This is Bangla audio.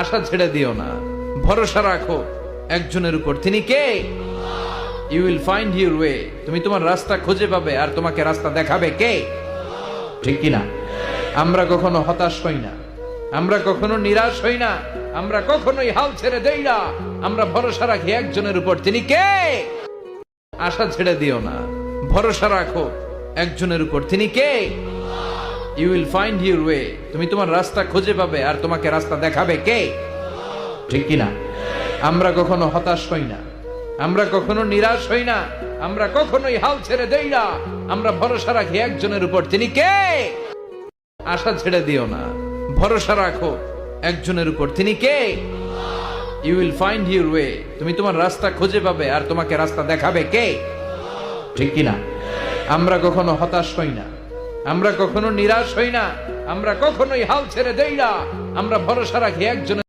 আশা ছেড়ে দিও না, ভরসা রাখো একজনের উপর। তিনি কে? You will find your way. তুমি তোমার রাস্তা খুঁজে পাবে, আর তোমাকে রাস্তা দেখাবে কে? ঠিক কিনা? আমরা কখনো হতাশ হই না, আমরা কখনো নিরাশ হই না, আমরা কখনোই হাল ছেড়ে দেই না। আমরা ভরসা রাখি একজনের উপর। তিনি কে? আশা ছেড়ে দিও না, ভরসা রাখো একজনের উপর। তিনি কে? You will find your way. তুমি তোমার রাস্তা খুঁজে পাবে, আর তোমাকে রাস্তা দেখাবে কে? ঠিক কিনা? আমরা কখনো হতাশ হই না, আমরা কখনো নিরাশ হই না, আমরা কখনোই হাল ছেড়ে দেই না। আমরা ভরসা রাখি একজনের উপর। তিনি কে? আশা ছেড়ে দিও না, ভরসা রাখো একজনের উপর। তিনি কে? You will find your way. তুমি তোমার রাস্তা খুঁজে পাবে, আর তোমাকে রাস্তা দেখাবে কে? ঠিক কিনা? আমরা কখনো হতাশ হই না, আমরা কখনো নিরাশ হই না, আমরা কখনোই হাল ছেড়ে দেই না। আমরা ভরসা রাখি একজনের